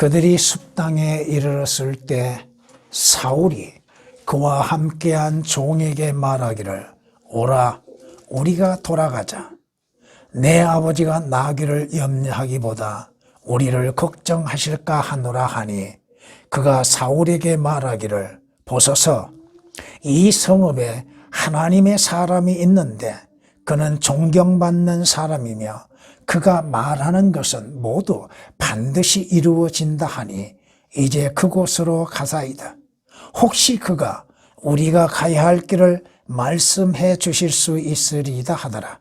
그들이 숲땅에 이르렀을 때 사울이 그와 함께한 종에게 말하기를 오라 우리가 돌아가자. 내 아버지가 나귀를 염려하기보다 우리를 걱정하실까 하노라 하니 그가 사울에게 말하기를 보소서 이 성읍에 하나님의 사람이 있는데 그는 존경받는 사람이며 그가 말하는 것은 모두 반드시 이루어진다 하니 이제 그곳으로 가사이다. 혹시 그가 우리가 가야 할 길을 말씀해 주실 수 있으리이다 하더라.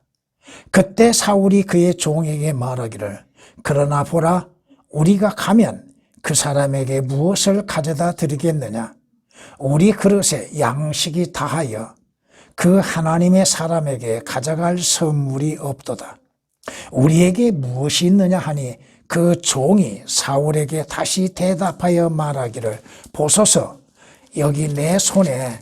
그때 사울이 그의 종에게 말하기를 그러나 보라 우리가 가면 그 사람에게 무엇을 가져다 드리겠느냐. 우리 그릇에 양식이 다하여 그 하나님의 사람에게 가져갈 선물이 없도다. 우리에게 무엇이 있느냐 하니 그 종이 사울에게 다시 대답하여 말하기를 보소서 여기 내 손에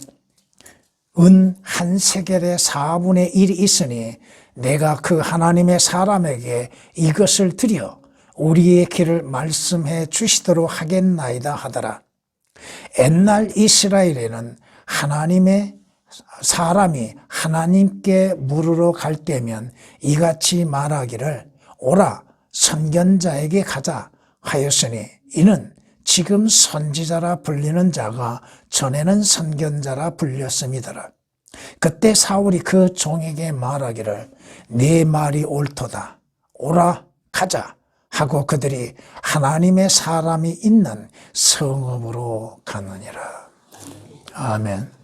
은 한 세겔의 4분의 1이 있으니 내가 그 하나님의 사람에게 이것을 드려 우리의 길을 말씀해 주시도록 하겠나이다 하더라. 옛날 이스라엘에는 하나님의 사람이 하나님께 물으러 갈 때면 이같이 말하기를 오라 선견자에게 가자 하였으니 이는 지금 선지자라 불리는 자가 전에는 선견자라 불렸음이더라. 그때 사울이 그 종에게 말하기를 네 말이 옳도다. 오라 가자 하고 그들이 하나님의 사람이 있는 성읍으로 가느니라. 아멘.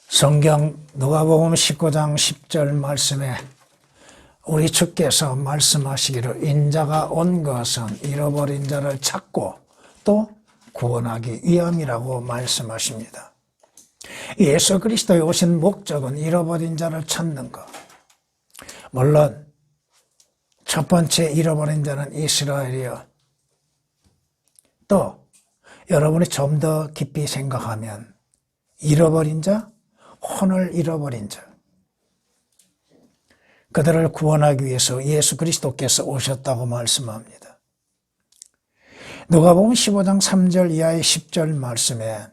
성경 누가복음 19장 10절 말씀에 우리 주께서 말씀하시기를 인자가 온 것은 잃어버린 자를 찾고 또 구원하기 위함이라고 말씀하십니다. 예수 그리스도에 오신 목적은 잃어버린 자를 찾는 것. 물론 첫 번째 잃어버린 자는 이스라엘이요. 또 여러분이 좀 더 깊이 생각하면 잃어버린 자, 혼을 잃어버린 자. 그들을 구원하기 위해서 예수 그리스도께서 오셨다고 말씀합니다. 누가복음 15장 3절 이하의 10절 말씀에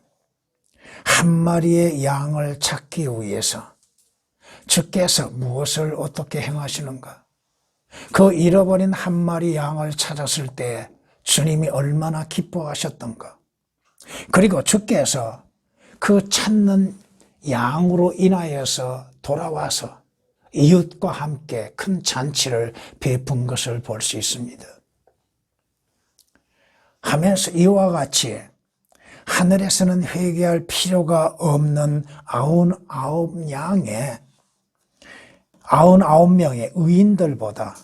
한 마리의 양을 찾기 위해서 주께서 무엇을 어떻게 행하시는가? 그 잃어버린 한 마리 양을 찾았을 때 주님이 얼마나 기뻐하셨던가? 그리고 주께서 그 찾는 양으로 인하여서 돌아와서 이웃과 함께 큰 잔치를 베푼 것을 볼 수 있습니다. 하면서 이와 같이 하늘에서는 회개할 필요가 없는 99명의 의인들보다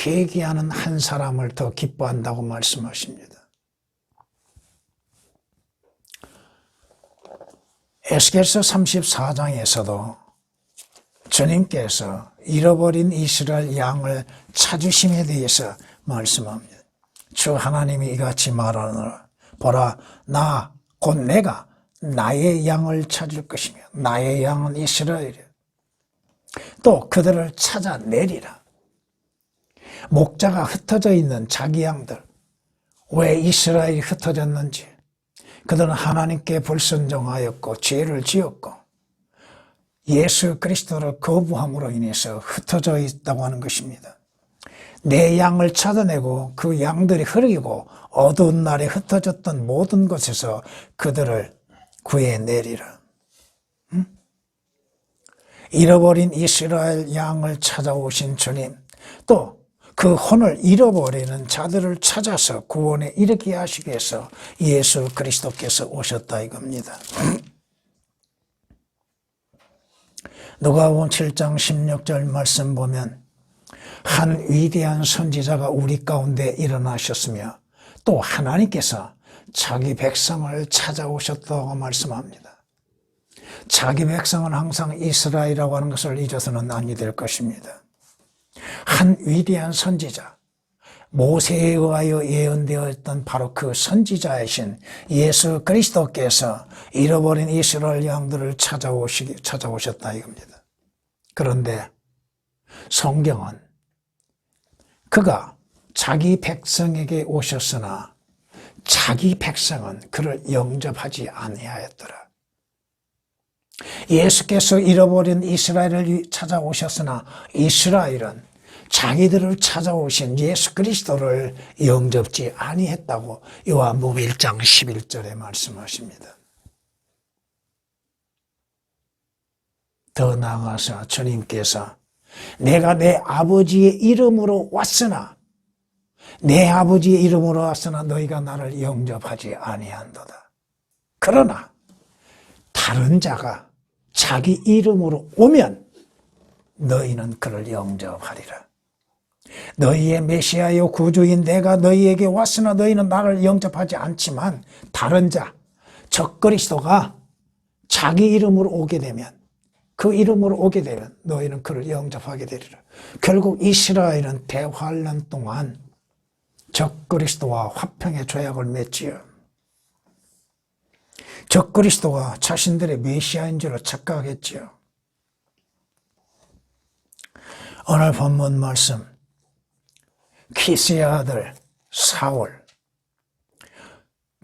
회개하는 한 사람을 더 기뻐한다고 말씀하십니다. 에스겔서 34장에서도 주님께서 잃어버린 이스라엘 양을 찾으심에 대해서 말씀합니다. 주 하나님이 이같이 말하노라. 보라 나 곧 내가 나의 양을 찾을 것이며 나의 양은 이스라엘이라. 또 그들을 찾아내리라. 목자가 흩어져 있는 자기 양들. 왜 이스라엘이 흩어졌는지. 그들은 하나님께 불순종하였고 죄를 지었고 예수 그리스도를 거부함으로 인해서 흩어져 있다고 하는 것입니다. 내 양을 찾아내고 그 양들이 흐리고 어두운 날에 흩어졌던 모든 곳에서 그들을 구해내리라. 잃어버린 이스라엘 양을 찾아오신 주님, 또 그 혼을 잃어버리는 자들을 찾아서 구원에 이르게 하시기 위해서 예수 그리스도께서 오셨다 이겁니다. 누가복음 7장 16절 말씀 보면 한 위대한 선지자가 우리 가운데 일어나셨으며 또 하나님께서 자기 백성을 찾아오셨다고 말씀합니다. 자기 백성은 항상 이스라엘이라고 하는 것을 잊어서는 아니 될 것입니다. 한 위대한 선지자, 모세에 의하여 예언되었던 바로 그 선지자이신 예수 그리스도께서 잃어버린 이스라엘 양들을 찾아오셨다 이겁니다. 그런데 성경은 그가 자기 백성에게 오셨으나 자기 백성은 그를 영접하지 아니하였더라. 예수께서 잃어버린 이스라엘을 찾아오셨으나 이스라엘은 자기들을 찾아오신 예수 그리스도를 영접지 아니했다고 요한복음 1장 11절에 말씀하십니다. 더 나아가서 주님께서 내가 내 아버지의 이름으로 왔으나 너희가 나를 영접하지 아니한도다. 그러나 다른 자가 자기 이름으로 오면 너희는 그를 영접하리라. 너희의 메시아요 구주인 내가 너희에게 왔으나 너희는 나를 영접하지 않지만 다른 자, 적 그리스도가 자기 이름으로 오게 되면 그 이름으로 오게 되면 너희는 그를 영접하게 되리라. 결국 이스라엘은 대환란 동안 적 그리스도와 화평의 조약을 맺지요. 적 그리스도가 자신들의 메시아인 줄 착각했지요. 오늘 본문 말씀 키스의 아들 사울,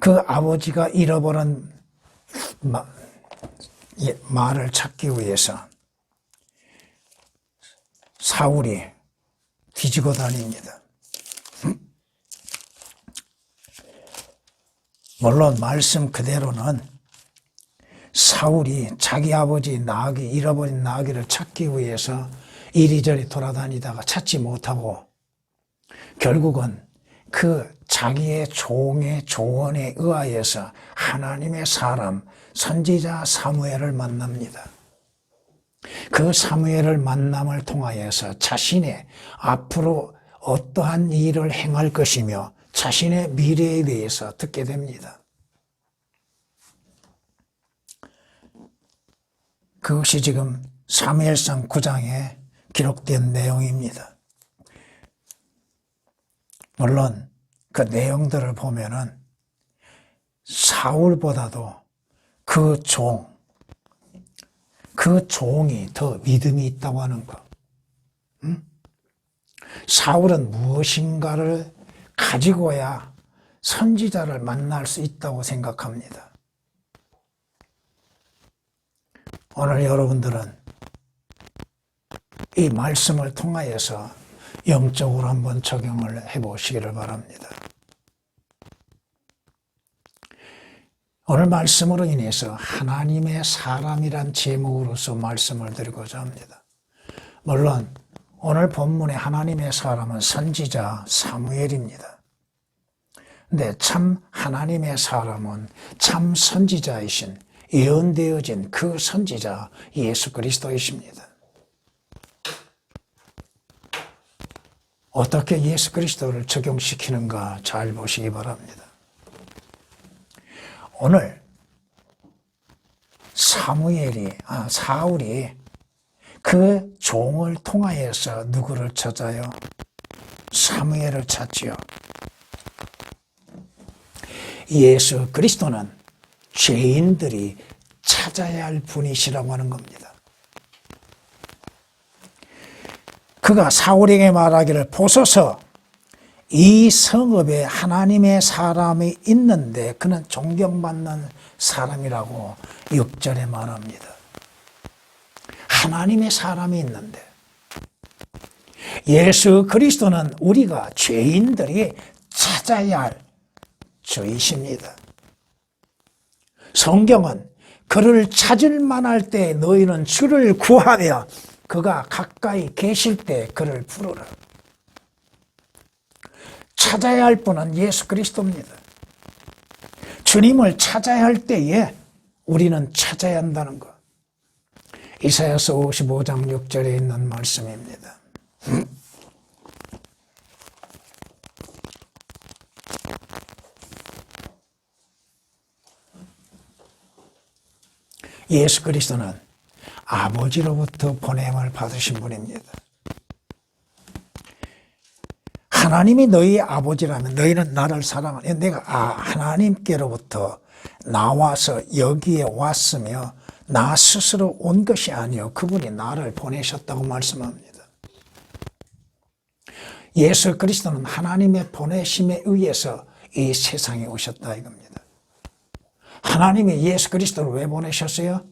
그 아버지가 잃어버린 말을 찾기 위해서 사울이 뒤지고 다닙니다. 물론 말씀 그대로는 사울이 자기 아버지 나귀, 잃어버린 나귀를 찾기 위해서 이리저리 돌아다니다가 찾지 못하고 결국은 그 자기의 종의 조언에 의하여서 하나님의 사람 선지자 사무엘을 만납니다. 그 사무엘을 만남을 통하여서 자신의 앞으로 어떠한 일을 행할 것이며 자신의 미래에 대해서 듣게 됩니다. 그것이 지금 사무엘상 9장에 기록된 내용입니다. 물론 그 내용들을 보면은 사울보다도 그 종이 더 믿음이 있다고 하는 거. 사울은 무엇인가를 가지고야 선지자를 만날 수 있다고 생각합니다. 오늘 여러분들은 이 말씀을 통하여서 영적으로 한번 적용을 해보시기를 바랍니다. 오늘 말씀으로 인해서 하나님의 사람이란 제목으로서 말씀을 드리고자 합니다. 물론 오늘 본문의 하나님의 사람은 선지자 사무엘입니다. 근데 참 하나님의 사람은 참 선지자이신 예언되어진 그 선지자 예수 그리스도이십니다. 어떻게 예수 그리스도를 적용시키는가 잘 보시기 바랍니다. 오늘 사울이 그 종을 통하여서 누구를 찾아요? 사무엘을 찾지요. 예수 그리스도는 죄인들이 찾아야 할 분이시라고 하는 겁니다. 그가 사울에게 말하기를 보소서 이 성읍에 하나님의 사람이 있는데 그는 존경받는 사람이라고 6절에 말합니다. 하나님의 사람이 있는데 예수 그리스도는 우리가 죄인들이 찾아야 할 주이십니다. 성경은 그를 찾을 만할 때 너희는 주를 구하며 그가 가까이 계실 때 그를 부르라. 찾아야 할 분은 예수 그리스도입니다. 주님을 찾아야 할 때에 우리는 찾아야 한다는 것. 이사야서 55장 6절에 있는 말씀입니다. 예수 그리스도는 아버지로부터 보냄을 받으신 분입니다. 하나님이 너희의 아버지라면 너희는 나를 사랑하니, 내가 하나님께로부터 나와서 여기에 왔으며 나 스스로 온 것이 아니요 그분이 나를 보내셨다고 말씀합니다. 예수 그리스도는 하나님의 보내심에 의해서 이 세상에 오셨다 이겁니다. 하나님이 예수 그리스도를 왜 보내셨어요?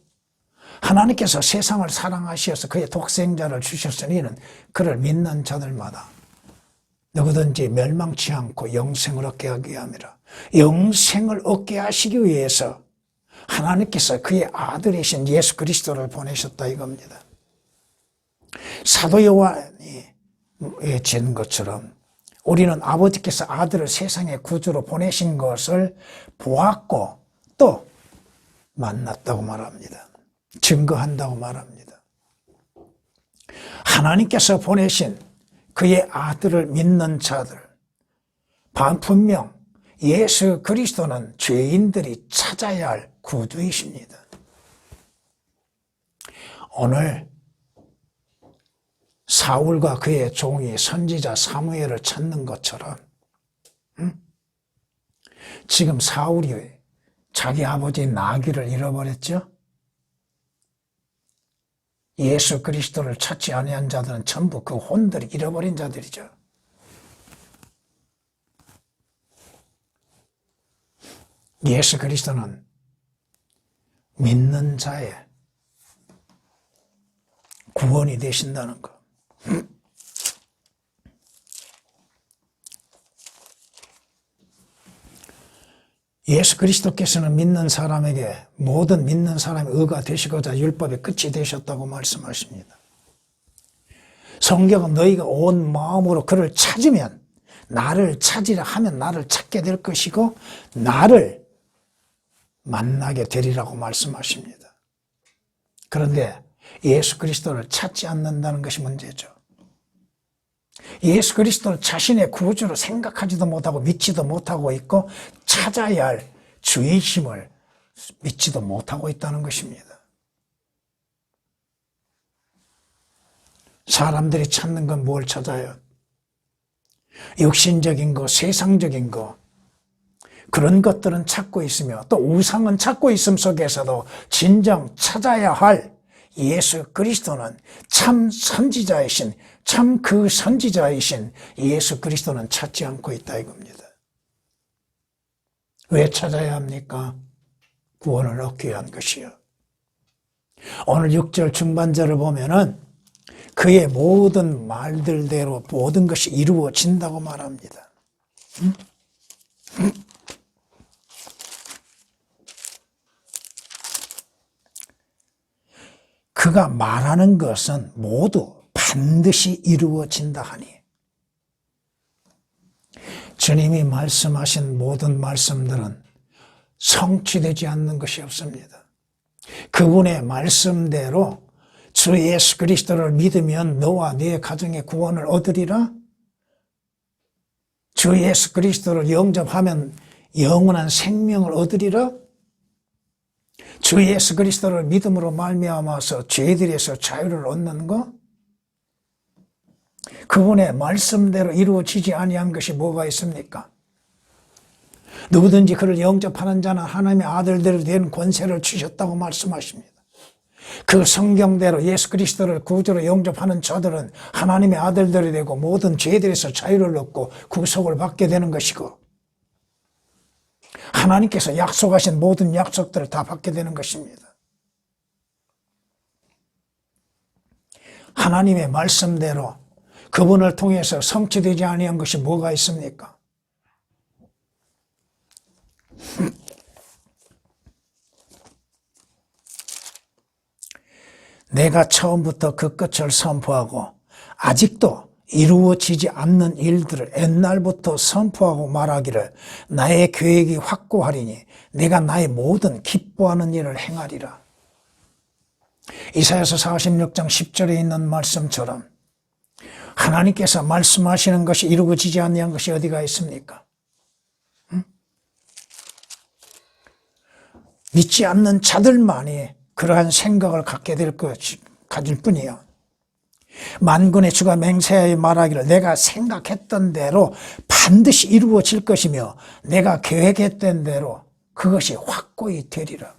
하나님께서 세상을 사랑하셔서 그의 독생자를 주셨으니는 그를 믿는 자들마다 누구든지 멸망치 않고 영생을 얻게 하기 위함이라. 영생을 얻게 하시기 위해서 하나님께서 그의 아들이신 예수 그리스도를 보내셨다 이겁니다. 사도 요한이 외친 것처럼 우리는 아버지께서 아들을 세상의 구주로 보내신 것을 보았고 또 만났다고 말합니다. 증거한다고 말합니다. 하나님께서 보내신 그의 아들을 믿는 자들, 분명 예수 그리스도는 죄인들이 찾아야 할 구주이십니다. 오늘 사울과 그의 종이 선지자 사무엘을 찾는 것처럼 지금 사울이 자기 아버지 나귀를 잃어버렸죠? 예수 그리스도를 찾지 아니한 자들은 전부 그 혼들이 잃어버린 자들이죠. 예수 그리스도는 믿는 자의 구원이 되신다는 것. 예수 그리스도께서는 믿는 사람에게 모든 믿는 사람의 의가 되시고자 율법의 끝이 되셨다고 말씀하십니다. 성경은 너희가 온 마음으로 그를 찾으면 나를 찾으려 하면 나를 찾게 될 것이고 나를 만나게 되리라고 말씀하십니다. 그런데 예수 그리스도를 찾지 않는다는 것이 문제죠. 예수 그리스도를 자신의 구주로 생각하지도 못하고 믿지도 못하고 있고 찾아야 할 주이심을 믿지도 못하고 있다는 것입니다. 사람들이 찾는 건 뭘 찾아요? 육신적인 거, 세상적인 거, 그런 것들은 찾고 있으며 또 우상은 찾고 있음 속에서도 진정 찾아야 할 예수 그리스도는 참 선지자이신, 참 그 선지자이신 예수 그리스도는 찾지 않고 있다 이겁니다. 왜 찾아야 합니까? 구원을 얻기 위한 것이요. 오늘 6절 중반절을 보면은 그의 모든 말들대로 모든 것이 이루어진다고 말합니다. 그가 말하는 것은 모두 반드시 이루어진다 하니 주님이 말씀하신 모든 말씀들은 성취되지 않는 것이 없습니다. 그분의 말씀대로 주 예수 그리스도를 믿으면 너와 네 가정의 구원을 얻으리라. 주 예수 그리스도를 영접하면 영원한 생명을 얻으리라. 주 예수 그리스도를 믿음으로 말미암아서 죄들에서 자유를 얻는 것, 그분의 말씀대로 이루어지지 아니한 것이 뭐가 있습니까? 누구든지 그를 영접하는 자는 하나님의 아들들이 된 권세를 주셨다고 말씀하십니다. 그 성경대로 예수 그리스도를 구주로 영접하는 자들은 하나님의 아들들이 되고 모든 죄들에서 자유를 얻고 구속을 받게 되는 것이고 하나님께서 약속하신 모든 약속들을 다 받게 되는 것입니다. 하나님의 말씀대로 그분을 통해서 성취되지 아니한 것이 뭐가 있습니까? 내가 처음부터 그 끝을 선포하고 아직도 이루어지지 않는 일들을 옛날부터 선포하고 말하기를 나의 계획이 확고하리니 내가 나의 모든 기뻐하는 일을 행하리라. 이사야서 46장 10절에 있는 말씀처럼 하나님께서 말씀하시는 것이 이루어지지 않는 것이 어디가 있습니까? 믿지 않는 자들만이 그러한 생각을 갖게 될 것이 가질 뿐이요. 만군의 주가 맹세하여 말하기를 내가 생각했던 대로 반드시 이루어질 것이며 내가 계획했던 대로 그것이 확고히 되리라.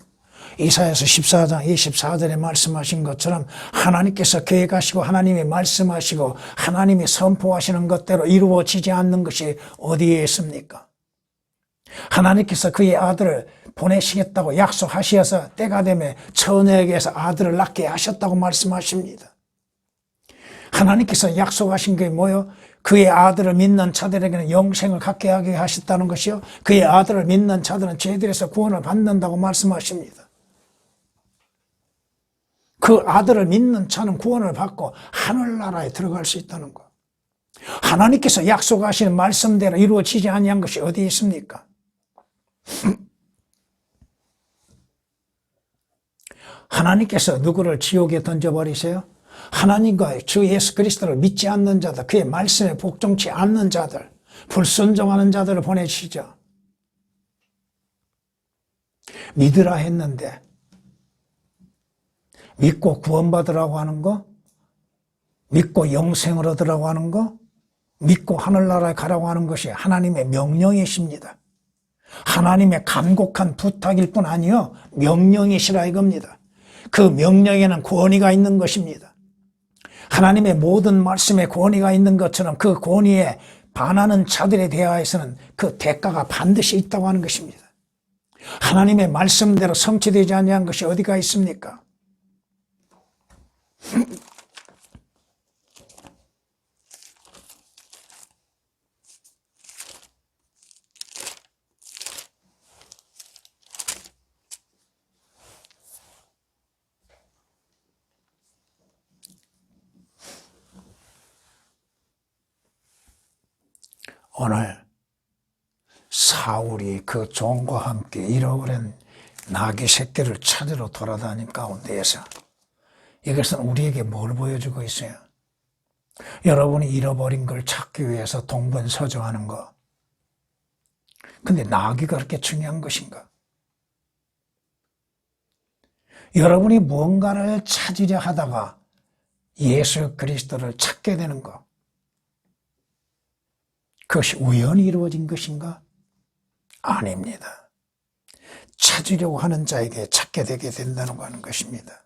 이사야서 14장 24절에 말씀하신 것처럼 하나님께서 계획하시고 하나님이 말씀하시고 하나님이 선포하시는 것대로 이루어지지 않는 것이 어디에 있습니까? 하나님께서 그의 아들을 보내시겠다고 약속하셔서 때가 되면 처녀에게서 아들을 낳게 하셨다고 말씀하십니다. 하나님께서 약속하신 게 뭐요? 그의 아들을 믿는 자들에게는 영생을 갖게 하게 하셨다는 것이요. 그의 아들을 믿는 자들은 죄들에서 구원을 받는다고 말씀하십니다. 그 아들을 믿는 자는 구원을 받고 하늘나라에 들어갈 수 있다는 것. 하나님께서 약속하시는 말씀대로 이루어지지 아니한 것이 어디 있습니까? 하나님께서 누구를 지옥에 던져버리세요? 하나님과 주 예수 그리스도를 믿지 않는 자들, 그의 말씀에 복종치 않는 자들, 불순종하는 자들을 보내시죠. 믿으라 했는데 믿고 구원받으라고 하는 거, 믿고 영생을 얻으라고 하는 거, 믿고 하늘나라에 가라고 하는 것이 하나님의 명령이십니다. 하나님의 간곡한 부탁일 뿐 아니요 명령이시라 이겁니다. 그 명령에는 권위가 있는 것입니다. 하나님의 모든 말씀에 권위가 있는 것처럼 그 권위에 반하는 자들에 대하여서는 그 대가가 반드시 있다고 하는 것입니다. 하나님의 말씀대로 성취되지 아니한 것이 어디가 있습니까? 오늘 사울이 그 종과 함께 잃어버린 나귀 새끼를 찾으러 돌아다닌 가운데에서 이것은 우리에게 뭘 보여주고 있어요? 여러분이 잃어버린 걸 찾기 위해서 동분서주하는 거. 근데 나귀가 그렇게 중요한 것인가? 여러분이 무언가를 찾으려 하다가 예수 그리스도를 찾게 되는 것. 그것이 우연히 이루어진 것인가? 아닙니다. 찾으려고 하는 자에게 찾게 되게 된다는 거 하는 것입니다.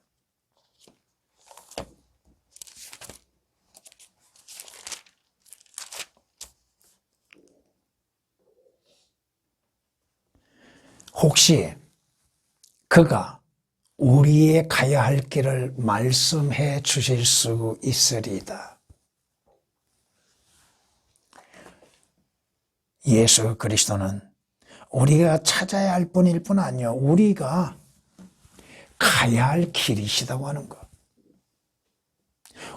혹시 그가 우리의 가야 할 길을 말씀해 주실 수 있으리이다. 예수 그리스도는 우리가 찾아야 할 분일 뿐 아니요 우리가 가야 할 길이시다고 하는 것.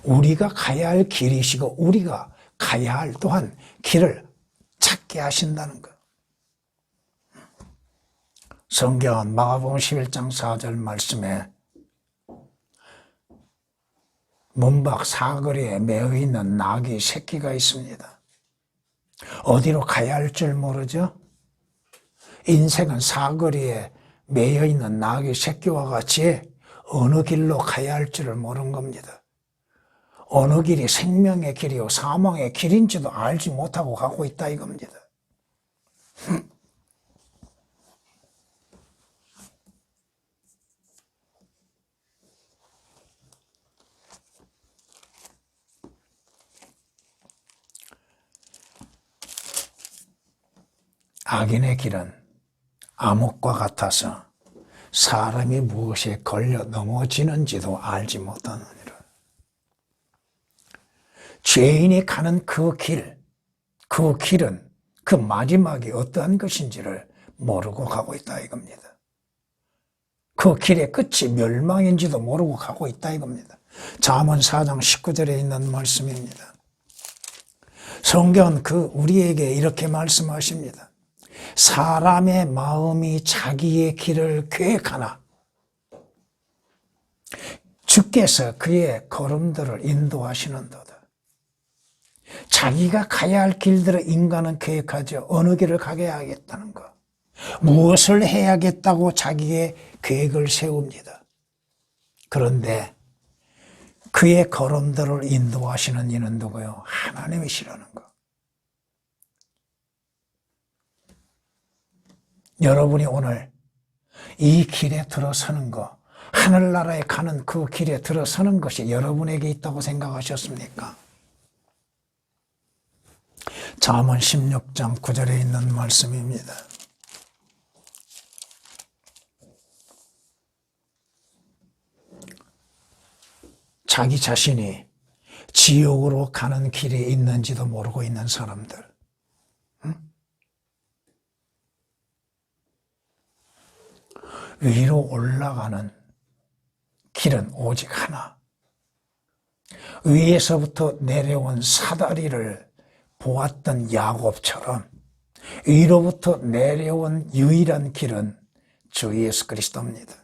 우리가 가야 할 길이시고 우리가 가야 할 또한 길을 찾게 하신다는 것. 성경은 마가복음 11장 4절 말씀에 문 밖 사거리에 매어 있는 나귀 새끼가 있습니다. 어디로 가야 할 줄 모르죠? 인생은 사거리에 매여 있는 나귀 새끼와 같이 어느 길로 가야 할 줄을 모르는 겁니다. 어느 길이 생명의 길이요 사망의 길인지도 알지 못하고 가고 있다 이겁니다. 악인의 길은 암흑과 같아서 사람이 무엇에 걸려 넘어지는지도 알지 못하느니라. 죄인이 가는 그 길은 그 마지막이 어떠한 것인지를 모르고 가고 있다 이겁니다. 그 길의 끝이 멸망인지도 모르고 가고 있다 이겁니다. 잠언 4장 19절에 있는 말씀입니다. 성경은 우리에게 이렇게 말씀하십니다. 사람의 마음이 자기의 길을 계획하나 주께서 그의 걸음들을 인도하시는도다. 자기가 가야 할 길들을 인간은 계획하죠. 어느 길을 가게 하겠다는 것. 무엇을 해야겠다고 자기의 계획을 세웁니다. 그런데 그의 걸음들을 인도하시는 이는 누구요? 하나님이시라는 거. 여러분이 오늘 이 길에 들어서는 거, 하늘나라에 가는 그 길에 들어서는 것이 여러분에게 있다고 생각하셨습니까? 잠언 16장 9절에 있는 말씀입니다. 자기 자신이 지옥으로 가는 길에 있는지도 모르고 있는 사람들, 위로 올라가는 길은 오직 하나. 위에서부터 내려온 사다리를 보았던 야곱처럼 위로부터 내려온 유일한 길은 주 예수 그리스도입니다.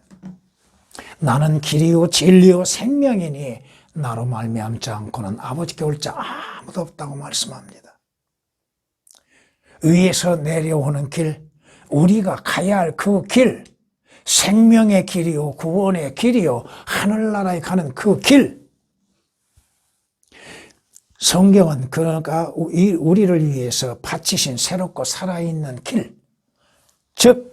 나는 길이요 진리요 생명이니 나로 말미암지 않고는 아버지께 올 자 아무도 없다고 말씀합니다. 위에서 내려오는 길, 우리가 가야 할 그 길, 생명의 길이요 구원의 길이요 하늘나라에 가는 그 길, 성경은 그러니까 우리를 위해서 바치신 새롭고 살아있는 길, 즉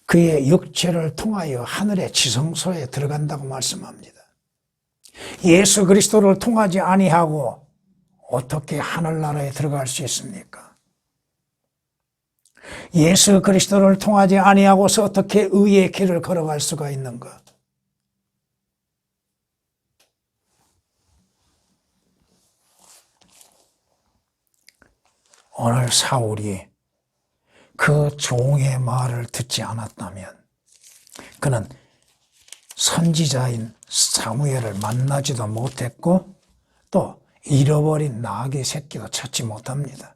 그의 육체를 통하여 하늘의 지성소에 들어간다고 말씀합니다. 예수 그리스도를 통하지 아니하고 어떻게 하늘나라에 들어갈 수 있습니까? 예수 그리스도를 통하지 아니하고서 어떻게 의의 길을 걸어갈 수가 있는가? 오늘 사울이 그 종의 말을 듣지 않았다면 그는 선지자인 사무엘을 만나지도 못했고 또 잃어버린 나귀 새끼도 찾지 못합니다.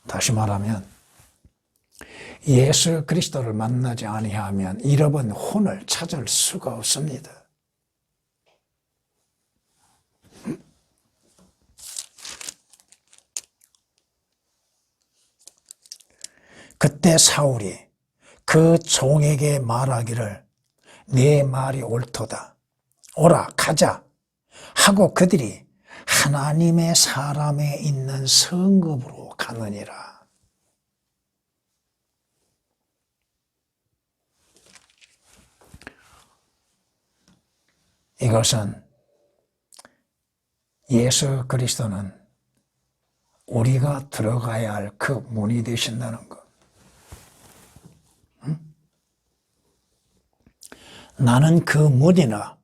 다시 말하면 예수 그리스도를 만나지 아니하면 잃어버린 혼을 찾을 수가 없습니다. 그때 사울이 그 종에게 말하기를 내 말이 옳도다. 오라 가자 하고 그들이 하나님의 사람에 있는 성읍으로 가느니라. 이것은 예수 그리스도는 우리가 들어가야 할 그 문이 되신다는 것. 나는 그 문이나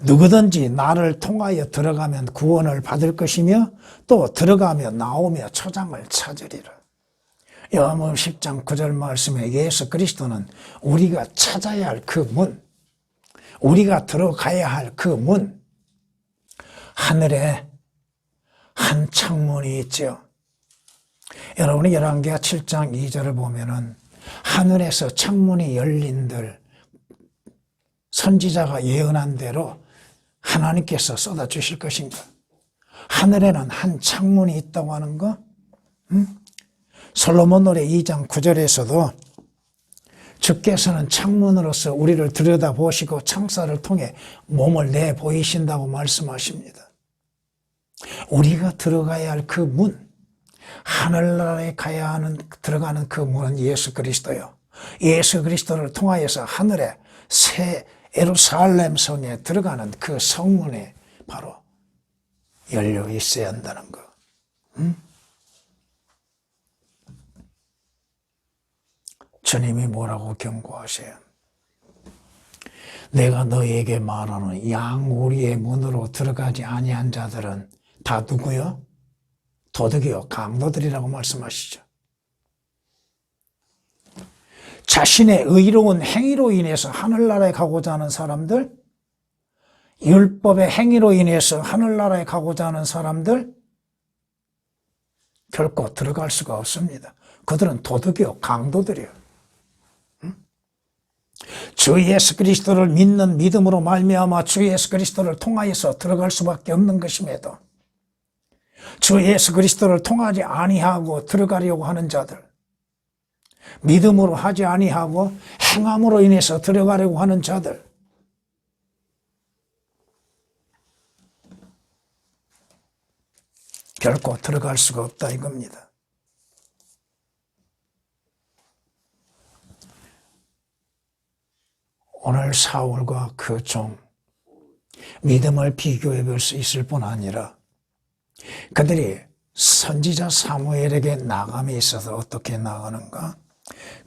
누구든지 나를 통하여 들어가면 구원을 받을 것이며 또 들어가며 나오며 초장을 찾으리라. 요한복음 10장 9절 말씀에 예수 그리스도는 우리가 찾아야 할 그 문, 우리가 들어가야 할 그 문, 하늘에 한 창문이 있죠. 여러분이 열왕기하 7장 2절을 보면은 하늘에서 창문이 열린들 선지자가 예언한 대로 하나님께서 쏟아주실 것인가? 하늘에는 한 창문이 있다고 하는 거? 솔로몬 노래 2장 9절에서도 주께서는 창문으로서 우리를 들여다보시고 창살을 통해 몸을 내보이신다고 말씀하십니다. 우리가 들어가야 할 그 문, 하늘나라에 가야 하는 들어가는 그 문은 예수 그리스도요. 예수 그리스도를 통하여서 하늘에 새 예루살렘 성에 들어가는 그 성문에 바로 열려 있어야 한다는 거. 주님이 뭐라고 경고하세요? 내가 너희에게 말하는 양우리의 문으로 들어가지 아니한 자들은 다 누구요? 도둑이요 강도들이라고 말씀하시죠. 자신의 의로운 행위로 인해서 하늘나라에 가고자 하는 사람들, 율법의 행위로 인해서 하늘나라에 가고자 하는 사람들 결코 들어갈 수가 없습니다. 그들은 도둑이요 강도들이요. 주 예수 그리스도를 믿는 믿음으로 말미암아 주 예수 그리스도를 통하여서 들어갈 수밖에 없는 것임에도 주 예수 그리스도를 통하지 아니하고 들어가려고 하는 자들, 믿음으로 하지 아니하고 행함으로 인해서 들어가려고 하는 자들, 결코 들어갈 수가 없다 이겁니다. 오늘 사울과 그 종 믿음을 비교해 볼 수 있을 뿐 아니라 그들이 선지자 사무엘에게 나감이 있어서 어떻게 나가는가?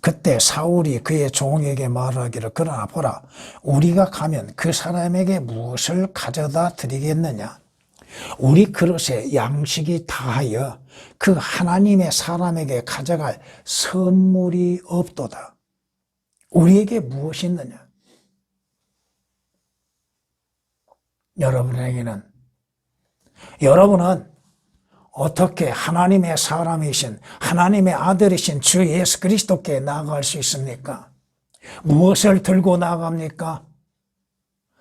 그때 사울이 그의 종에게 말하기를 그러나 보라 우리가 가면 그 사람에게 무엇을 가져다 드리겠느냐? 우리 그릇에 양식이 다하여 그 하나님의 사람에게 가져갈 선물이 없도다. 우리에게 무엇이 있느냐? 여러분은 어떻게 하나님의 사람이신 하나님의 아들이신 주 예수 그리스도께 나아갈 수 있습니까? 무엇을 들고 나아갑니까?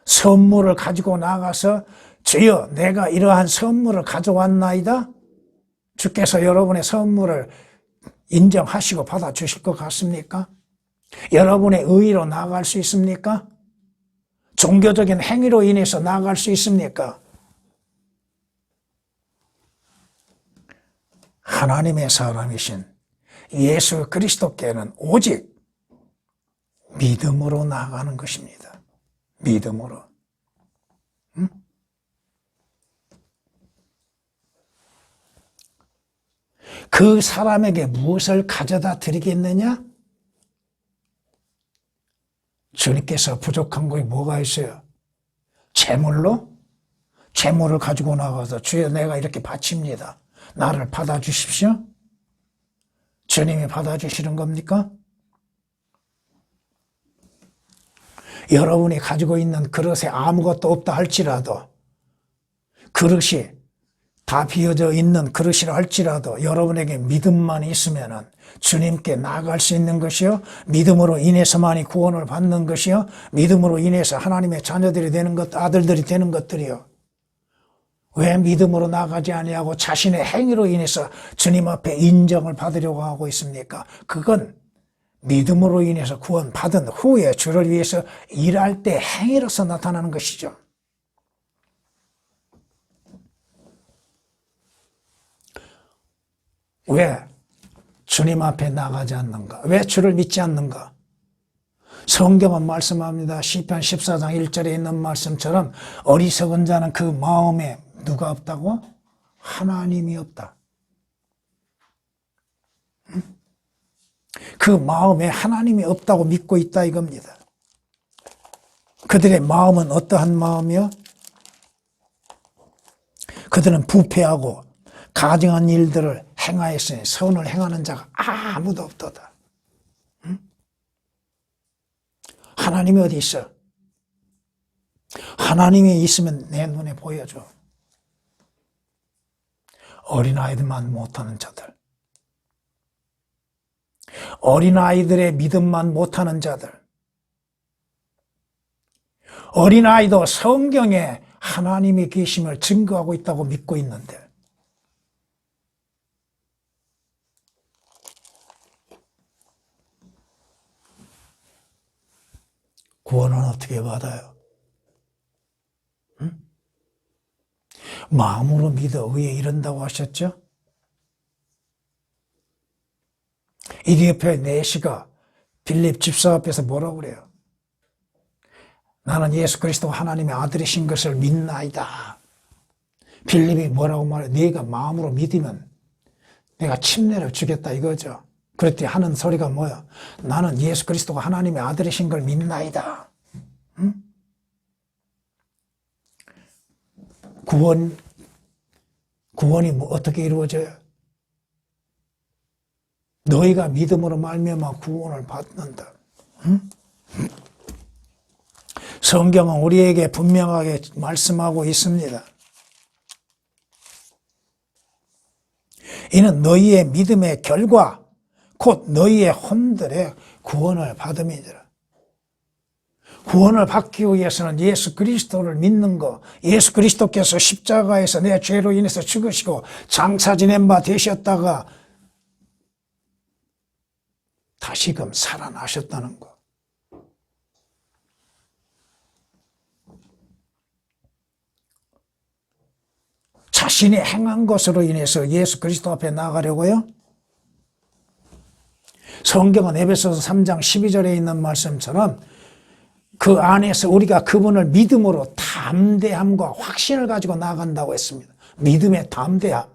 선물을 가지고 나가서 주여 내가 이러한 선물을 가져왔나이다. 주께서 여러분의 선물을 인정하시고 받아주실 것 같습니까? 여러분의 의의로 나아갈 수 있습니까? 종교적인 행위로 인해서 나아갈 수 있습니까? 하나님의 사람이신 예수 그리스도께는 오직 믿음으로 나아가는 것입니다. 믿음으로. 그 사람에게 무엇을 가져다 드리겠느냐? 주님께서 부족한 것이 뭐가 있어요? 재물로? 재물을 가지고 나가서 주여 내가 이렇게 바칩니다. 나를 받아주십시오. 주님이 받아주시는 겁니까? 여러분이 가지고 있는 그릇에 아무것도 없다 할지라도 그릇이 다 비어져 있는 그릇이라 할지라도 여러분에게 믿음만 있으면은 주님께 나아갈 수 있는 것이요. 믿음으로 인해서만이 구원을 받는 것이요. 믿음으로 인해서 하나님의 자녀들이 되는 것, 아들들이 되는 것들이요. 왜 믿음으로 나가지 아니하고 자신의 행위로 인해서 주님 앞에 인정을 받으려고 하고 있습니까? 그건 믿음으로 인해서 구원받은 후에 주를 위해서 일할 때 행위로서 나타나는 것이죠. 왜 주님 앞에 나가지 않는가? 왜 주를 믿지 않는가? 성경은 말씀합니다. 시편 14장 1절에 있는 말씀처럼 어리석은 자는 그 마음에 누가 없다고? 하나님이 없다. 그 마음에 하나님이 없다고 믿고 있다 이겁니다. 그들의 마음은 어떠한 마음이요? 그들은 부패하고 가증한 일들을 행하였으니 선을 행하는 자가 아무도 없도다. 하나님이 어디 있어? 하나님이 있으면 내 눈에 보여줘. 어린아이들만 못하는 자들, 어린아이들의 믿음만 못하는 자들, 어린아이도 성경에 하나님이 계심을 증거하고 있다고 믿고 있는데 구원은 어떻게 받아요? 응? 마음으로 믿어 의에 이른다고 하셨죠? 이디오피아의 내시가 빌립 집사 앞에서 뭐라고 그래요? 나는 예수 그리스도 하나님의 아들이신 것을 믿나이다. 빌립이 뭐라고 말해? 네가 마음으로 믿으면 내가 침례를 주겠다 이거죠. 그랬더니 하는 소리가 뭐야? 나는 예수 그리스도가 하나님의 아들이신 걸 믿나이다. 응? 구원이 뭐 어떻게 이루어져요? 너희가 믿음으로 말미암아 구원을 받는다. 응? 성경은 우리에게 분명하게 말씀하고 있습니다. 이는 너희의 믿음의 결과 곧 너희의 혼들의 구원을 받음이니라. 구원을 받기 위해서는 예수 그리스도를 믿는 것, 예수 그리스도께서 십자가에서 내 죄로 인해서 죽으시고 장사 지낸 바 되셨다가 다시금 살아나셨다는 것. 신이 행한 것으로 인해서 예수 그리스도 앞에 나가려고요? 성경은 에베소서 3장 12절에 있는 말씀처럼 그 안에서 우리가 그분을 믿음으로 담대함과 확신을 가지고 나간다고 했습니다. 믿음의 담대함.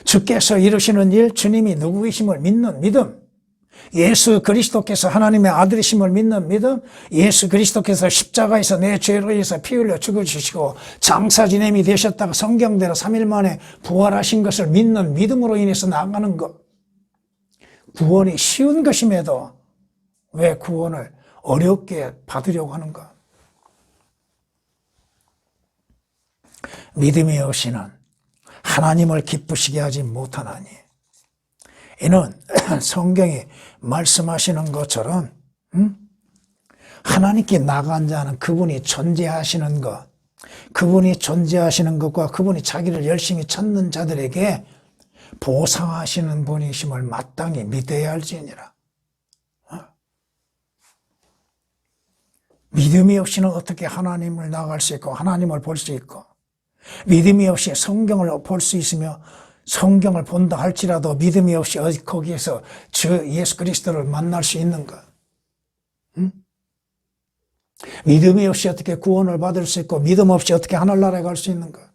주께서 이루시는 일, 주님이 누구이심을 믿는 믿음. 예수 그리스도께서 하나님의 아들이심을 믿는 믿음, 예수 그리스도께서 십자가에서 내 죄로 인해서 피 흘려 죽어주시고 장사 지냄이 되셨다가 성경대로 3일 만에 부활하신 것을 믿는 믿음으로 인해서 나가는 것. 구원이 쉬운 것임에도 왜 구원을 어렵게 받으려고 하는가? 믿음이 없이는 하나님을 기쁘시게 하지 못하나니, 이는 성경이 말씀하시는 것처럼 하나님께 나간 자는 그분이 존재하시는 것, 그분이 존재하시는 것과 그분이 자기를 열심히 찾는 자들에게 보상하시는 분이심을 마땅히 믿어야 할지니라. 믿음이 없이는 어떻게 하나님을 나갈 수 있고 하나님을 볼 수 있고, 믿음이 없이 성경을 볼 수 있으며 성경을 본다 할지라도 믿음이 없이 거기에서 주 예수 그리스도를 만날 수 있는가? 믿음이 없이 어떻게 구원을 받을 수 있고 믿음 없이 어떻게 하늘나라에 갈 수 있는가?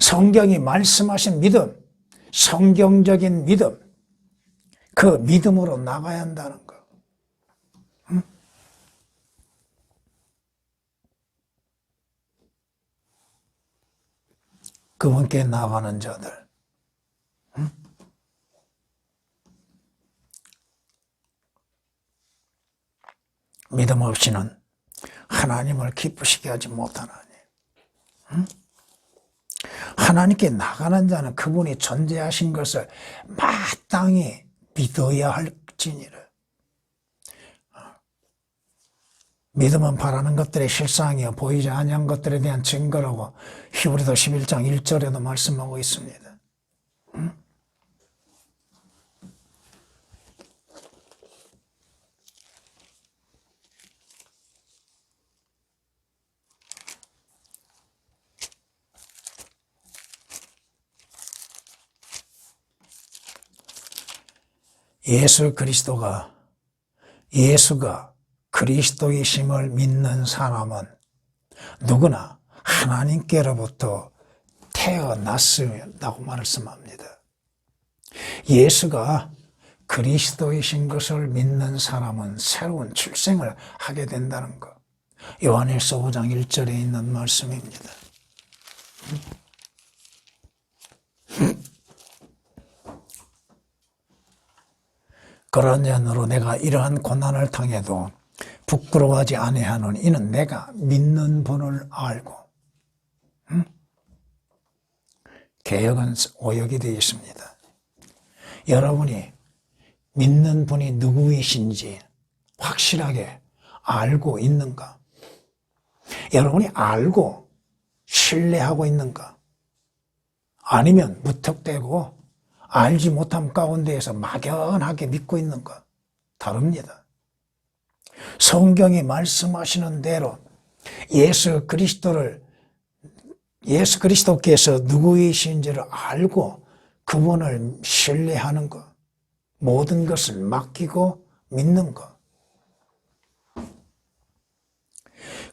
성경이 말씀하신 믿음, 성경적인 믿음, 그 믿음으로 나가야 한다는 거. 그분께 나가는 자들. 믿음 없이는 하나님을 기쁘시게 하지 못하나니. 하나님께 나가는 자는 그분이 존재하신 것을 마땅히 믿어야 할지니라. 믿음은 바라는 것들의 실상이요 보이지 아니한 것들에 대한 증거라고 히브리서 11장 1절에도 말씀하고 있습니다. 예수가 그리스도이심을 믿는 사람은 누구나 하나님께로부터 태어났다고 말씀합니다. 예수가 그리스도이신 것을 믿는 사람은 새로운 출생을 하게 된다는 것. 요한일서 5장 1절에 있는 말씀입니다. 그런 면으로 내가 이러한 고난을 당해도 부끄러워하지 아니하노니 이는 내가 믿는 분을 알고. 개역은 오역이 되어 있습니다. 여러분이 믿는 분이 누구이신지 확실하게 알고 있는가? 여러분이 알고 신뢰하고 있는가? 아니면 무턱대고 알지 못함 가운데에서 막연하게 믿고 있는가? 다릅니다. 성경이 말씀하시는 대로 예수 그리스도께서 누구이신지를 알고 그분을 신뢰하는 것, 모든 것을 맡기고 믿는 것.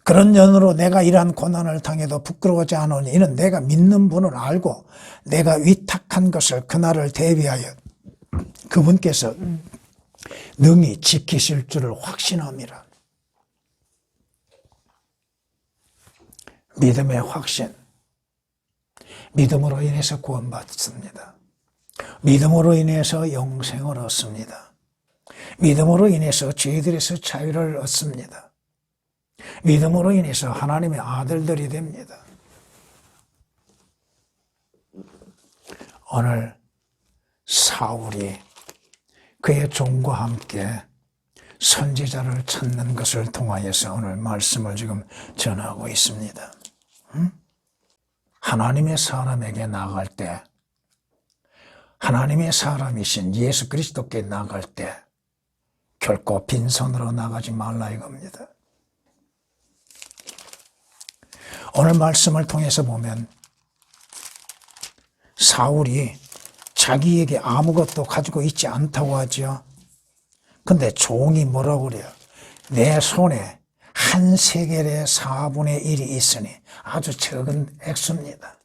그런 연으로 내가 이러한 고난을 당해도 부끄러워하지 않으니 이는 내가 믿는 분을 알고 내가 위탁한 것을 그날을 대비하여 그분께서 능히 지키실 줄을 확신함이라. 믿음의 확신. 믿음으로 인해서 구원받습니다. 믿음으로 인해서 영생을 얻습니다. 믿음으로 인해서 죄들에서 자유를 얻습니다. 믿음으로 인해서 하나님의 아들들이 됩니다. 오늘 사울이 그의 종과 함께 선지자를 찾는 것을 통하여서 오늘 말씀을 지금 전하고 있습니다. 하나님의 사람에게 나갈 때, 하나님의 사람이신 예수 그리스도께 나갈 때 결코 빈손으로 나가지 말라 이겁니다. 오늘 말씀을 통해서 보면 사울이 자기에게 아무것도 가지고 있지 않다고 하죠. 근데 종이 뭐라고 그래요? 내 손에 한 세겔의 4분의 1이 있으니 아주 적은 액수입니다.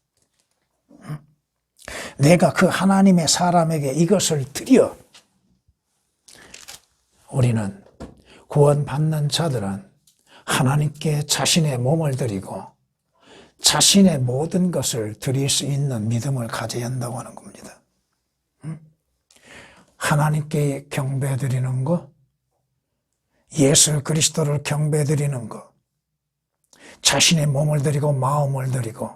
내가 그 하나님의 사람에게 이것을 드려. 우리는 구원받는 자들은 하나님께 자신의 몸을 드리고 자신의 모든 것을 드릴 수 있는 믿음을 가져야 한다고 하는 겁니다. 하나님께 경배드리는 것, 예수 그리스도를 경배드리는 것, 자신의 몸을 드리고 마음을 드리고,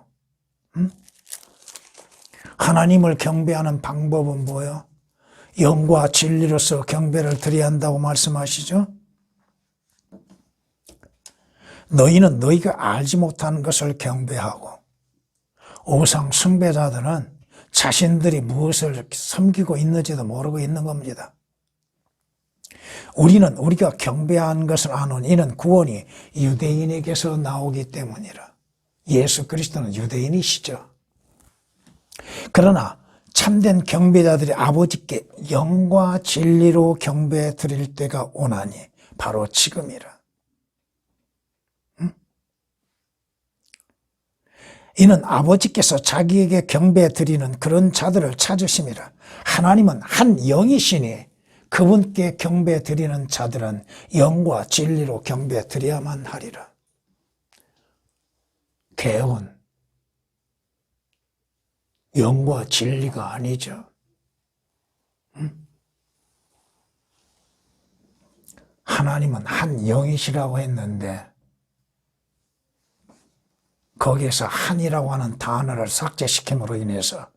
하나님을 경배하는 방법은 뭐예요? 영과 진리로서 경배를 드려야 한다고 말씀하시죠? 너희는 너희가 알지 못하는 것을 경배하고, 우상 숭배자들은 자신들이 무엇을 섬기고 있는지도 모르고 있는 겁니다. 우리는 우리가 경배하는 것을 아는 이는 구원이 유대인에게서 나오기 때문이라. 예수 그리스도는 유대인이시죠. 그러나 참된 경배자들이 아버지께 영과 진리로 경배 드릴 때가 오나니 바로 지금이라. 이는 아버지께서 자기에게 경배 드리는 그런 자들을 찾으심이라. 하나님은 한 영이시니 그분께 경배 드리는 자들은 영과 진리로 경배 드려야만 하리라. 개혁은 영과 진리가 아니죠. 하나님은 한 영이시라고 했는데 거기에서 한이라고 하는 단어를 삭제시킴으로 인해서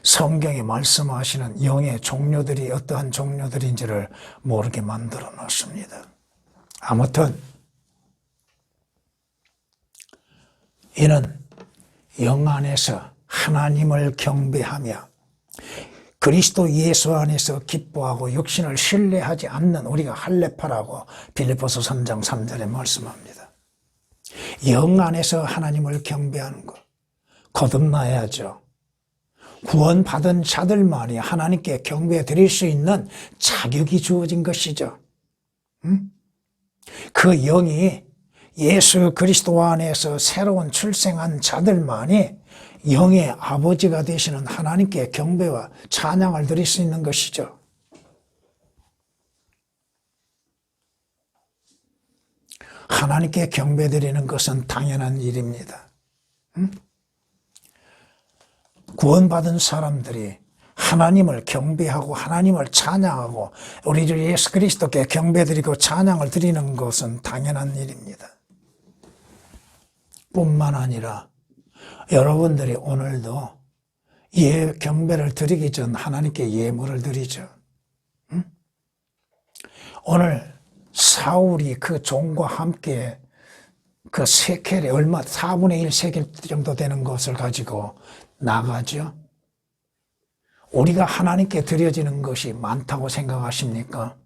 성경이 말씀하시는 영의 종류들이 어떠한 종류들인지를 모르게 만들어 놓습니다. 아무튼 이는 영 안에서 하나님을 경배하며 그리스도 예수 안에서 기뻐하고 육신을 신뢰하지 않는 우리가 할례파라고 빌립보서 3장 3절에 말씀합니다. 영 안에서 하나님을 경배하는 것, 거듭나야죠. 구원받은 자들만이 하나님께 경배 드릴 수 있는 자격이 주어진 것이죠. 그 영이 예수 그리스도 안에서 새로운 출생한 자들만이 영의 아버지가 되시는 하나님께 경배와 찬양을 드릴 수 있는 것이죠. 하나님께 경배드리는 것은 당연한 일입니다. 구원받은 사람들이 하나님을 경배하고 하나님을 찬양하고 우리 주 예수 그리스도께 경배드리고 찬양을 드리는 것은 당연한 일입니다. 뿐만 아니라 여러분들이 오늘도 경배를 드리기 전 하나님께 예물을 드리죠. 오늘 사울이 그 종과 함께 그 세켈에 얼마 4분의 1 세켈 정도 되는 것을 가지고 나가죠. 우리가 하나님께 드려지는 것이 많다고 생각하십니까?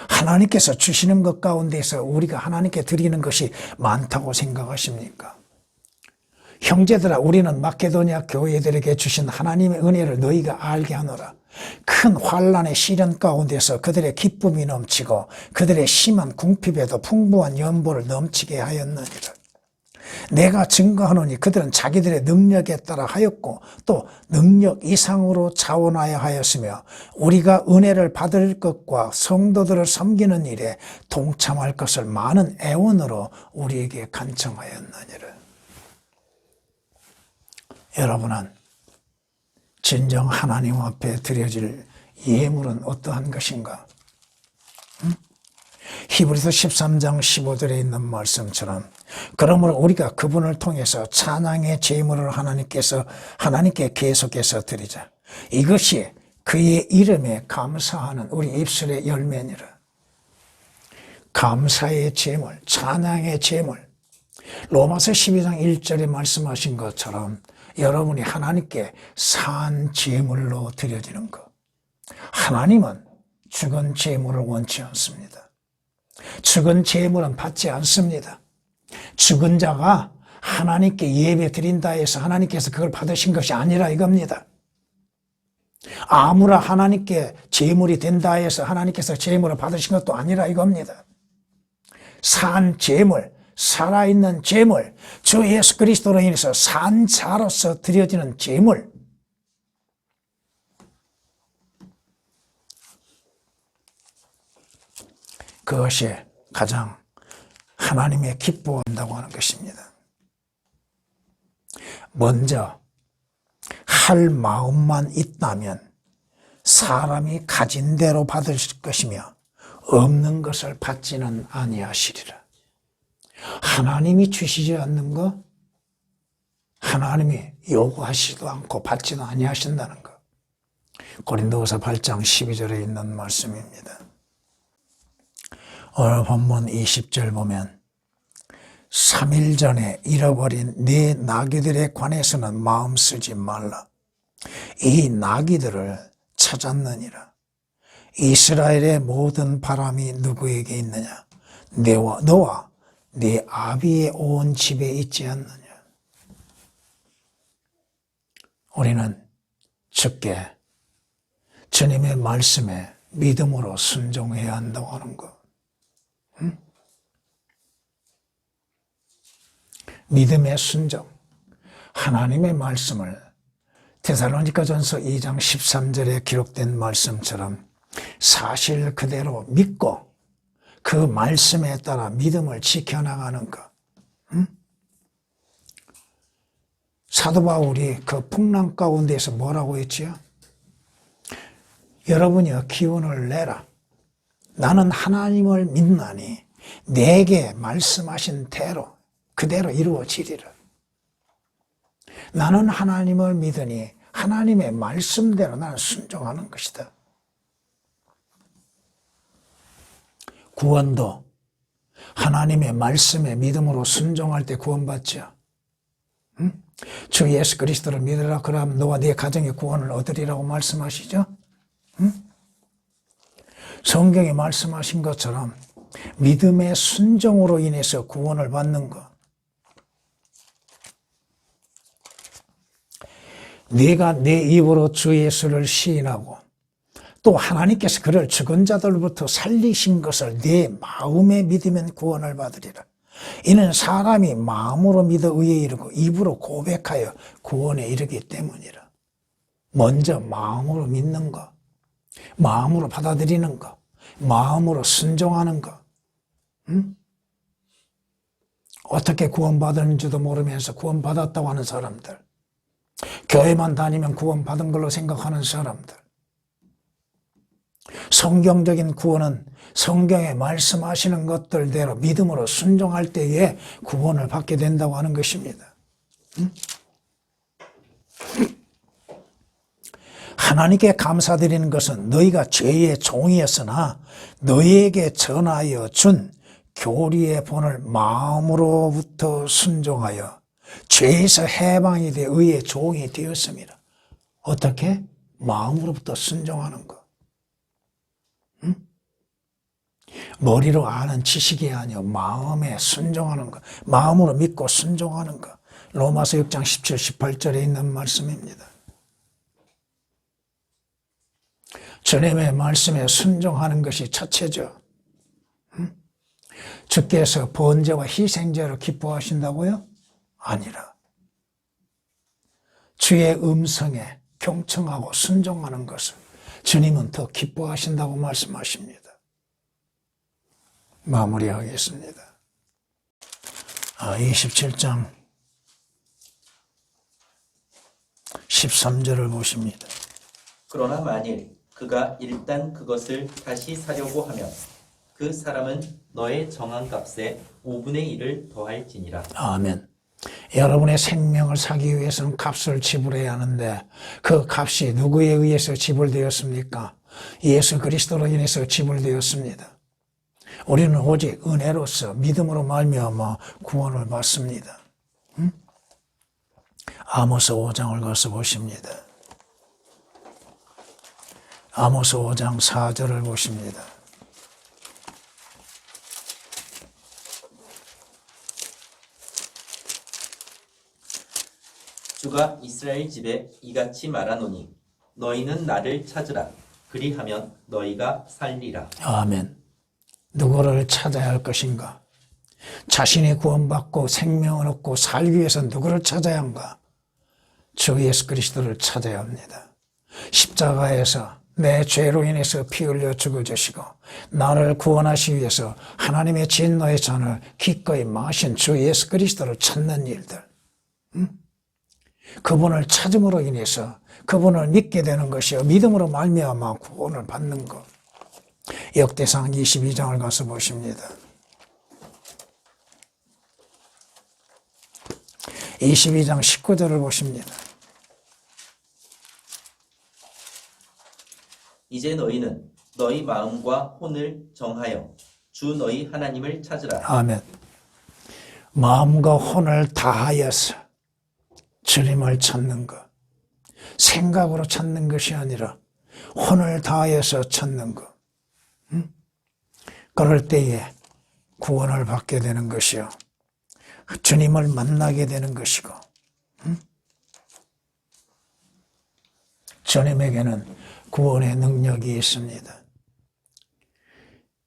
하나님께서 주시는 것 가운데서 우리가 하나님께 드리는 것이 많다고 생각하십니까? 형제들아, 우리는 마케도니아 교회들에게 주신 하나님의 은혜를 너희가 알게 하노라. 큰 환난의 시련 가운데서 그들의 기쁨이 넘치고 그들의 심한 궁핍에도 풍부한 연보를 넘치게 하였느니라. 내가 증거하노니 그들은 자기들의 능력에 따라 하였고 또 능력 이상으로 자원하여 하였으며 우리가 은혜를 받을 것과 성도들을 섬기는 일에 동참할 것을 많은 애원으로 우리에게 간청하였느니라. 여러분은 진정 하나님 앞에 드려질 예물은 어떠한 것인가? 히브리서 13장 15절에 있는 말씀처럼 그러므로 우리가 그분을 통해서 찬양의 제물을 하나님께 계속해서 드리자. 이것이 그의 이름에 감사하는 우리 입술의 열매니라. 감사의 제물, 찬양의 제물. 로마서 12장 1절에 말씀하신 것처럼 여러분이 하나님께 산 제물로 드려지는 것. 하나님은 죽은 제물을 원치 않습니다. 죽은 제물은 받지 않습니다. 죽은 자가 하나님께 예배 드린다 해서 하나님께서 그걸 받으신 것이 아니라 이겁니다. 아무나 하나님께 제물이 된다 해서 하나님께서 제물을 받으신 것도 아니라 이겁니다. 산 제물, 살아있는 제물, 주 예수 그리스도로 인해서 산 자로서 드려지는 제물, 그것이 가장 하나님의 기뻐한다고 하는 것입니다. 먼저 할 마음만 있다면 사람이 가진 대로 받을 것이며 없는 것을 받지는 아니하시리라. 하나님이 주시지 않는 것, 하나님이 요구하시지도 않고 받지도 아니하신다는 것. 고린도후서 8장 12절에 있는 말씀입니다. 오늘 본문 20절 보면 3일 전에 잃어버린 네 나귀들에 관해서는 마음 쓰지 말라. 이 나귀들을 찾았느니라. 이스라엘의 모든 바람이 누구에게 있느냐? 너와 네 아비의 온 집에 있지 않느냐? 우리는 주께 주님의 말씀에 믿음으로 순종해야 한다고 하는 것. 믿음의 순종, 하나님의 말씀을 데살로니가전서 2장 13절에 기록된 말씀처럼 사실 그대로 믿고 그 말씀에 따라 믿음을 지켜나가는 것. 사도 바울이 그 풍랑 가운데서 뭐라고 했지요? 여러분이여 기운을 내라. 나는 하나님을 믿나니 내게 말씀하신 대로 그대로 이루어지리라. 나는 하나님을 믿으니 하나님의 말씀대로 나는 순종하는 것이다. 구원도 하나님의 말씀에 믿음으로 순종할 때 구원받죠. 응? 주 예수 그리스도를 믿으라 그러면 너와 네 가정의 구원을 얻으리라고 말씀하시죠. 응? 성경에 말씀하신 것처럼 믿음의 순종으로 인해서 구원을 받는 것. 네가 내 입으로 주 예수를 시인하고 또 하나님께서 그를 죽은 자들로부터 살리신 것을 네 마음에 믿으면 구원을 받으리라. 이는 사람이 마음으로 믿어 의에 이르고 입으로 고백하여 구원에 이르기 때문이라. 먼저 마음으로 믿는 것, 마음으로 받아들이는 것, 마음으로 순종하는 것. 어떻게 구원받았는지도 모르면서 구원받았다고 하는 사람들, 교회만 다니면 구원받은 걸로 생각하는 사람들, 성경적인 구원은 성경에 말씀하시는 것들대로 믿음으로 순종할 때에 구원을 받게 된다고 하는 것입니다. 하나님께 감사드리는 것은 너희가 죄의 종이었으나 너희에게 전하여 준 교리의 본을 마음으로부터 순종하여 죄에서 해방이 되어 의의 종이 되었습니다. 어떻게? 마음으로부터 순종하는 것. 머리로 아는 지식이 아니요 마음에 순종하는 것. 마음으로 믿고 순종하는 것. 로마서 6장 17, 18절에 있는 말씀입니다. 주님의 말씀에 순종하는 것이 첫째죠. 주께서 번제와 희생제를 기뻐하신다고요? 아니라 주의 음성에 경청하고 순종하는 것을 주님은 더 기뻐하신다고 말씀하십니다. 마무리하겠습니다. 27장 13절을 보십니다. 그러나 만일 그가 일단 그것을 다시 사려고 하면 그 사람은 너의 정한 값에 5분의 1을 더할지니라. 아멘. 여러분의 생명을 사기 위해서는 값을 지불해야 하는데 그 값이 누구에 의해서 지불되었습니까? 예수 그리스도로 인해서 지불되었습니다. 우리는 오직 은혜로서 믿음으로 말미암아 구원을 받습니다. 아모스 5장을 가서 보십니다. 아모스 5장 4절을 보십니다. 주가 이스라엘 집에 이같이 말하노니 너희는 나를 찾으라. 그리하면 너희가 살리라. 아멘. 누구를 찾아야 할 것인가? 자신이 구원받고 생명을 얻고 살기 위해서 누구를 찾아야 한가? 주 예수 그리스도를 찾아야 합니다. 십자가에서 내 죄로 인해서 피 흘려 죽어주시고 나를 구원하시기 위해서 하나님의 진노의 잔을 기꺼이 마신 주 예수 그리스도를 찾는 일들, 그분을 찾음으로 인해서 그분을 믿게 되는 것이요 믿음으로 말미암아 구원을 받는 것. 역대상 22장을 가서 보십니다. 22장 19절을 보십니다. 이제 너희는 너희 마음과 혼을 정하여 주 너희 하나님을 찾으라. 아멘. 마음과 혼을 다하여서 주님을 찾는 것. 생각으로 찾는 것이 아니라 혼을 다하여서 찾는 것. 그럴 때에 구원을 받게 되는 것이요. 주님을 만나게 되는 것이고, 주님에게는 구원의 능력이 있습니다.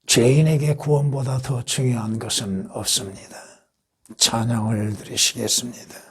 죄인에게 구원보다 더 중요한 것은 없습니다. 찬양을 드리시겠습니다.